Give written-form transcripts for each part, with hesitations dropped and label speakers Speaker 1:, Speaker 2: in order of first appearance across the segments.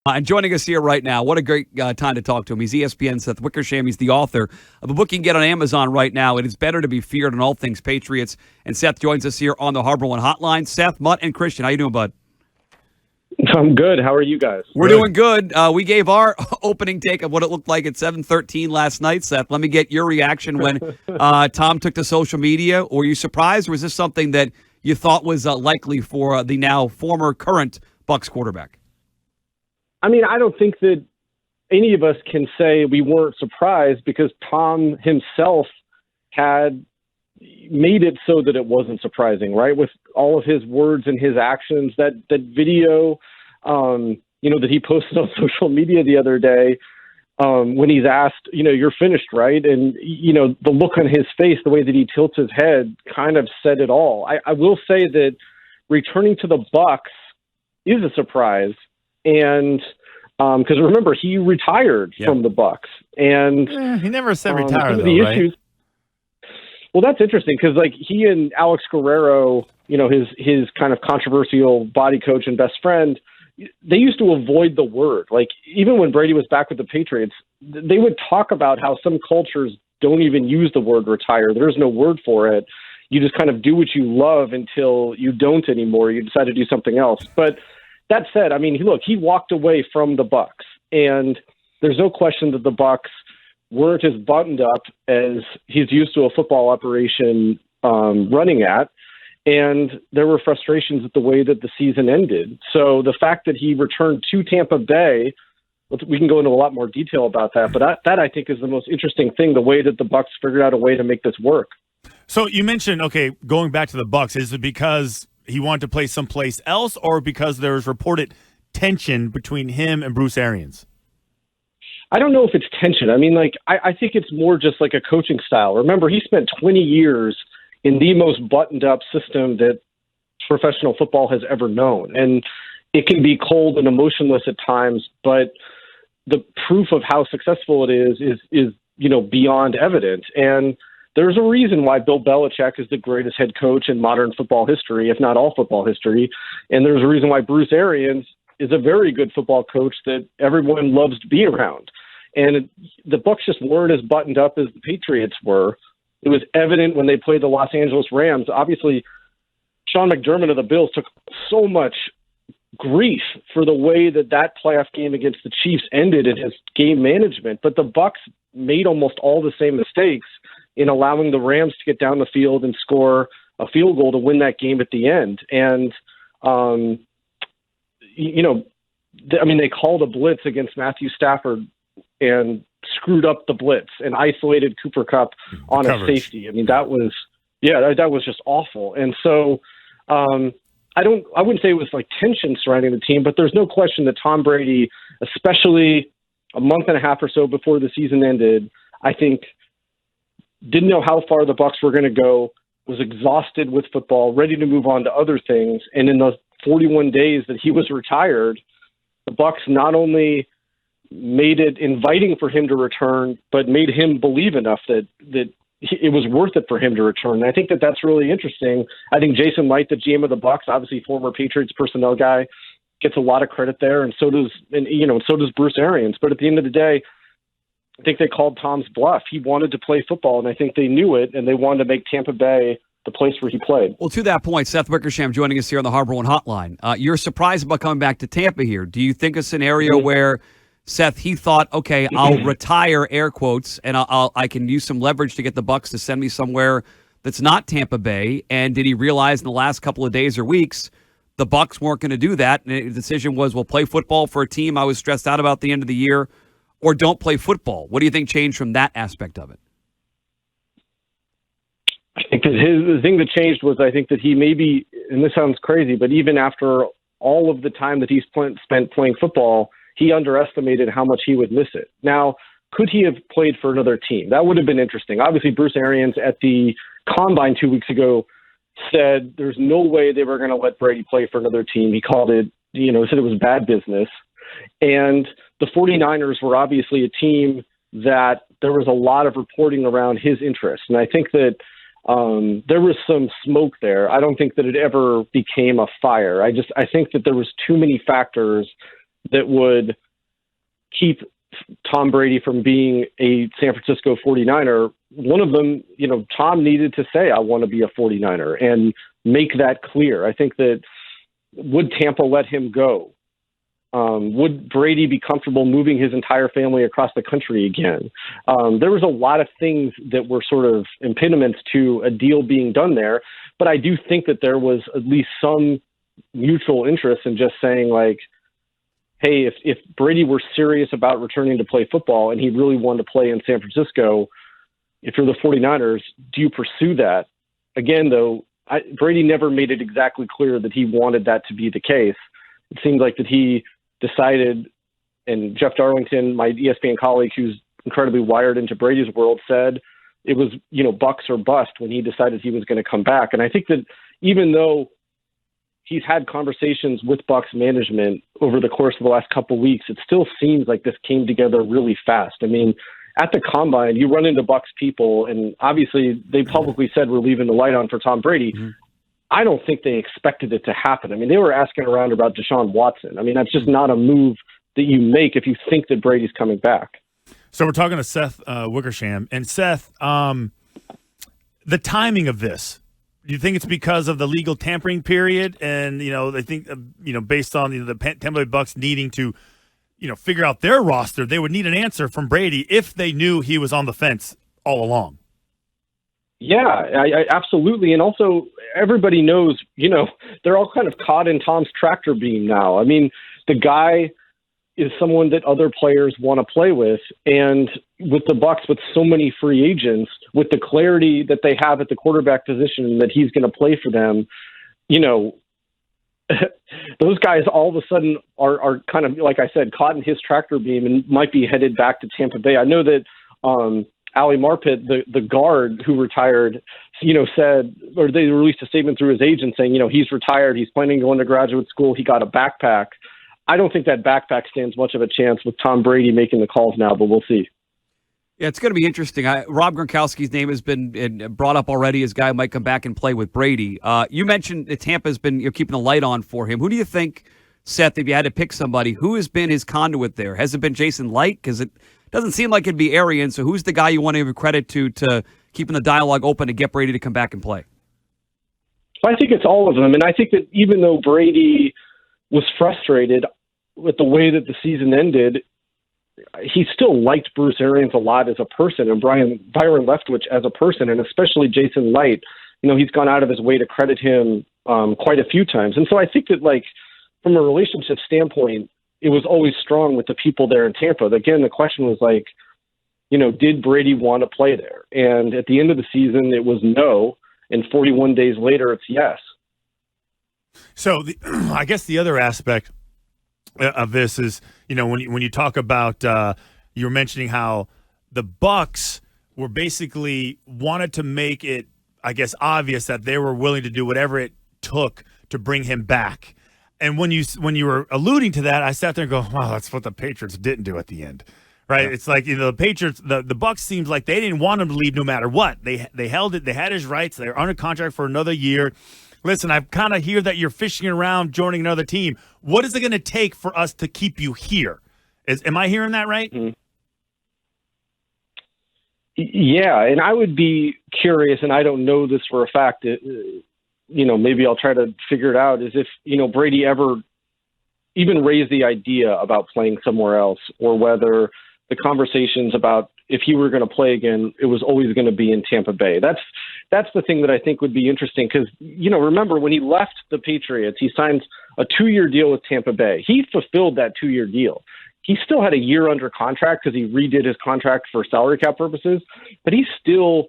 Speaker 1: And joining us here right now, what a great time to talk to him. He's ESPN Seth Wickersham. He's the author of a book you can get on Amazon right now. It is Better to Be Feared on All Things Patriots. And Seth joins us here on the Harbor One Hotline. Seth, Mutt, and Christian, how you doing, bud?
Speaker 2: I'm good. How are you guys?
Speaker 1: We're doing good. We gave our opening take of what it looked like at 7:13 last night, Seth. Let me get your reaction when Tom took to social media. Were you surprised, or was this something that you thought was likely for the now former current Bucs quarterback?
Speaker 2: I mean, I don't think that any of us can say we weren't surprised because Tom himself had made it so that it wasn't surprising, right? With all of his words and his actions, that video, that he posted on social media the other day, when he's asked, you're finished, right? And, the look on his face, the way that he tilts his head kind of said it all. I will say that returning to the Bucs is a surprise. And because remember, he retired from the Bucs, and
Speaker 3: he never said retire, though, right?
Speaker 2: Well, that's interesting because he and Alex Guerrero, his kind of controversial body coach and best friend, they used to avoid the word. Even when Brady was back with the Patriots, they would talk about how some cultures don't even use the word retire. There's no word for it. You just kind of do what you love until you don't anymore. You decide to do something else. But that said, I mean, he walked away from the Bucs, and there's no question that the Bucs weren't as buttoned up as he's used to a football operation running at, and there were frustrations at the way that the season ended. So the fact that he returned to Tampa Bay, we can go into a lot more detail about that, but that I think is the most interesting thing, the way that the Bucs figured out a way to make this work.
Speaker 3: So you mentioned, going back to the Bucs, is it because he wanted to play someplace else, or because there was reported tension between him and Bruce Arians?
Speaker 2: I don't know if it's tension. I mean, I think it's more just like a coaching style. Remember, he spent 20 years in the most buttoned-up system that professional football has ever known. And it can be cold and emotionless at times, but the proof of how successful it is beyond evident. And there's a reason why Bill Belichick is the greatest head coach in modern football history, if not all football history. And there's a reason why Bruce Arians is a very good football coach that everyone loves to be around. And the Bucs just weren't as buttoned up as the Patriots were. It was evident when they played the Los Angeles Rams. Obviously, Sean McDermott of the Bills took so much grief for the way that playoff game against the Chiefs ended in his game management. But the Bucs made almost all the same mistakes in allowing the Rams to get down the field and score a field goal to win that game at the end. And, they called a blitz against Matthew Stafford and screwed up the blitz and isolated Cooper Kupp on a safety. I mean, that was just awful. And so I wouldn't say it was tension surrounding the team, but there's no question that Tom Brady, especially a month and a half or so before the season ended, I think didn't know how far the Bucs were going to go, was exhausted with football, ready to move on to other things. And in the 41 days that he was retired, the Bucs not only made it inviting for him to return, but made him believe enough that it was worth it for him to return. And I think that that's really interesting. I think Jason Light, the GM of the Bucs, obviously former Patriots personnel guy, gets a lot of credit there, and so does Bruce Arians. But at the end of the day, I think they called Tom's bluff. He wanted to play football, and I think they knew it, and they wanted to make Tampa Bay the place where he played.
Speaker 1: Well, to that point, Seth Wickersham joining us here on the Harbor One Hotline. You're surprised about coming back to Tampa here. Do you think a scenario where, Seth, he thought, okay, I'll retire, air quotes, and I can use some leverage to get the Bucs to send me somewhere that's not Tampa Bay, and did he realize in the last couple of days or weeks the Bucs weren't going to do that, and the decision was, we'll play football for a team I was stressed out about at the end of the year, or don't play football? What do you think changed from that aspect of it?
Speaker 2: I think that the thing that changed was I think that he maybe, and this sounds crazy, but even after all of the time that he's spent playing football, he underestimated how much he would miss it. Now, could he have played for another team? That would have been interesting. Obviously, Bruce Arians at the Combine 2 weeks ago said there's no way they were going to let Brady play for another team. He called it, said it was bad business. And the 49ers were obviously a team that there was a lot of reporting around his interest. And I think that there was some smoke there. I don't think that it ever became a fire. I think that there was too many factors that would keep Tom Brady from being a San Francisco 49er. One of them, Tom needed to say, I want to be a 49er and make that clear. I think that would Tampa let him go? Would Brady be comfortable moving his entire family across the country again? There was a lot of things that were sort of impediments to a deal being done there, but I do think that there was at least some mutual interest in just saying, like, hey, if Brady were serious about returning to play football and he really wanted to play in San Francisco, if you're the 49ers, do you pursue that? Again, though, Brady never made it exactly clear that he wanted that to be the case. It seemed like that he decided, and Jeff Darlington, my ESPN colleague who's incredibly wired into Brady's world, said it was, Bucks or bust when he decided he was going to come back. And I think that even though he's had conversations with Bucks management over the course of the last couple of weeks, it still seems like this came together really fast. I mean, at the Combine, you run into Bucks people, and obviously they publicly said we're leaving the light on for Tom Brady. Mm-hmm. I don't think they expected it to happen. I mean, they were asking around about Deshaun Watson. I mean, that's just not a move that you make if you think that Brady's coming back.
Speaker 3: So we're talking to Seth Wickersham. And Seth, the timing of this, do you think it's because of the legal tampering period? And, they think, based on the Tampa Bay Bucks needing to, figure out their roster, they would need an answer from Brady if they knew he was on the fence all along.
Speaker 2: Yeah, I absolutely. And also, everybody knows, they're all kind of caught in Tom's tractor beam now. I mean, the guy is someone that other players want to play with. And with the Bucks, with so many free agents, with the clarity that they have at the quarterback position that he's going to play for them, those guys all of a sudden are kind of, like I said, caught in his tractor beam and might be headed back to Tampa Bay. I know that Ali Marpet, the guard who retired, said, or they released a statement through his agent saying, he's retired. He's planning to go into graduate school. He got a backpack. I don't think that backpack stands much of a chance with Tom Brady making the calls now, but we'll see.
Speaker 1: Yeah, it's going to be interesting. Rob Gronkowski's name has been brought up already as a guy who might come back and play with Brady. You mentioned that Tampa's been keeping the light on for him. Who do you think, Seth, if you had to pick somebody, who has been his conduit there? Has it been Jason Light? Because it doesn't seem like it'd be Arians. So who's the guy you want to give credit to keeping the dialogue open to get Brady to come back and play?
Speaker 2: I think it's all of them. And I think that even though Brady was frustrated with the way that the season ended, he still liked Bruce Arians a lot as a person, and Byron Leftwich as a person, and especially Jason Light. He's gone out of his way to credit him quite a few times. And so I think that, like, from a relationship standpoint, it was always strong with the people there in Tampa. Again, the question was like, did Brady want to play there? And at the end of the season, it was no. And 41 days later, it's yes.
Speaker 3: So I guess the other aspect of this is, when you talk about, you were mentioning how the Bucks were basically wanted to make it, I guess, obvious that they were willing to do whatever it took to bring him back. And when you were alluding to that, I sat there and go, wow, that's what the Patriots didn't do at the end, right? Yeah. It's like, the Patriots, the Bucks seems like they didn't want him to leave no matter what. They held it. They had his rights. They're under contract for another year. Listen, I kind of hear that you're fishing around joining another team. What is it going to take for us to keep you here? Am I hearing that right?
Speaker 2: Mm-hmm. Yeah, and I would be curious, and I don't know this for a fact. Maybe I'll try to figure it out, is if, Brady ever even raised the idea about playing somewhere else, or whether the conversations about if he were going to play again, it was always going to be in Tampa Bay. That's the thing that I think would be interesting because, remember when he left the Patriots, he signed a 2-year deal with Tampa Bay. He fulfilled that 2-year deal. He still had a year under contract because he redid his contract for salary cap purposes, but he still,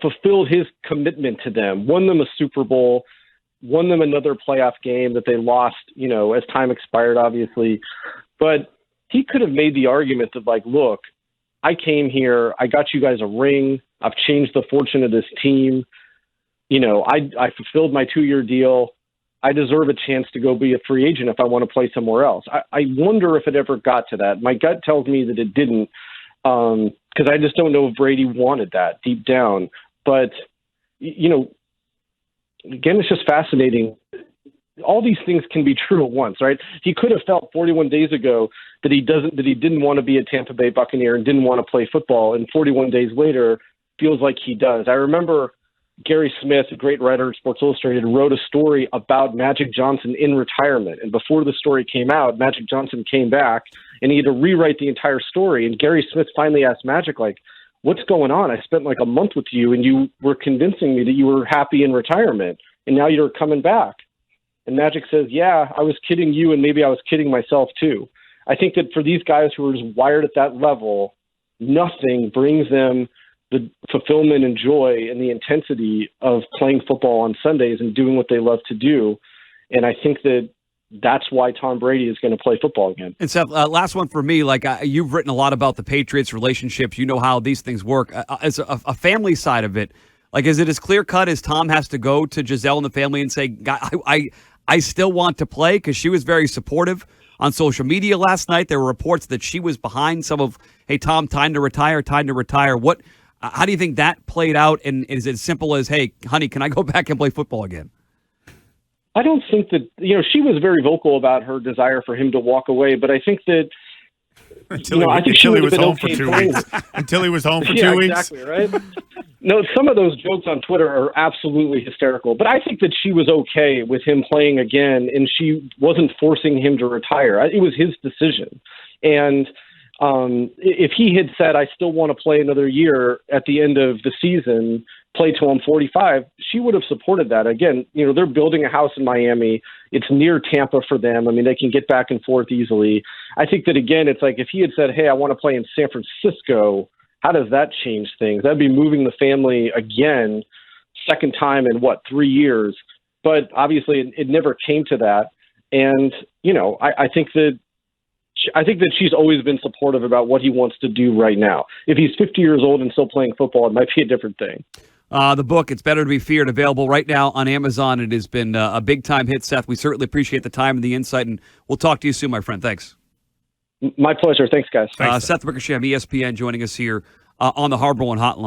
Speaker 2: fulfilled his commitment to them, won them a Super Bowl, won them another playoff game that they lost, as time expired, obviously. But he could have made the argument of like, look, I came here, I got you guys a ring, I've changed the fortune of this team. I fulfilled my 2-year deal. I deserve a chance to go be a free agent if I want to play somewhere else. I wonder if it ever got to that. My gut tells me that it didn't, because I just don't know if Brady wanted that deep down. But, again, it's just fascinating. all these things can be true at once, right? He could have felt 41 days ago that he didn't want to be a Tampa Bay Buccaneer and didn't want to play football, and 41 days later feels like he does. I remember Gary Smith, a great writer at Sports Illustrated, wrote a story about Magic Johnson in retirement. And before the story came out, Magic Johnson came back and he had to rewrite the entire story. And Gary Smith finally asked Magic, like, what's going on? I spent like a month with you and you were convincing me that you were happy in retirement and now you're coming back. And Magic says, yeah, I was kidding you and maybe I was kidding myself too. I think that for these guys who are just wired at that level, nothing brings them the fulfillment and joy and the intensity of playing football on Sundays and doing what they love to do. And I think that that's why Tom Brady is going to play football again.
Speaker 1: And Seth, last one for me, like you've written a lot about the Patriots relationships. You know how these things work. As a family side of it, like, is it as clear cut as Tom has to go to Giselle and the family and say, I still want to play? Because she was very supportive on social media last night. There were reports that she was behind some of, hey, Tom, time to retire. How do you think that played out? And is it as simple as, hey, honey, can I go back and play football again?
Speaker 2: I don't think that, she was very vocal about her desire for him to walk away, but I think that
Speaker 3: until he was home for 2 weeks. Until he was home for 2 weeks.
Speaker 2: Exactly, right? No, some of those jokes on Twitter are absolutely hysterical, but I think that she was okay with him playing again, and she wasn't forcing him to retire. It was his decision. And if he had said, I still want to play another year at the end of the season, play till I'm 45, she would have supported that. Again, they're building a house in Miami. It's near Tampa for them. I mean, they can get back and forth easily. I think that, again, it's like if he had said, hey, I want to play in San Francisco, how does that change things? That'd be moving the family again, second time in 3 years. But obviously it never came to that. And, I think that she's always been supportive about what he wants to do right now. If he's 50 years old and still playing football, it might be a different thing.
Speaker 1: The book, It's Better to Be Feared, available right now on Amazon. It has been a big-time hit, Seth. We certainly appreciate the time and the insight, and we'll talk to you soon, my friend. Thanks.
Speaker 2: My pleasure. Thanks, guys.
Speaker 1: Seth Wickersham, ESPN, joining us here on the Harbor One Hotline.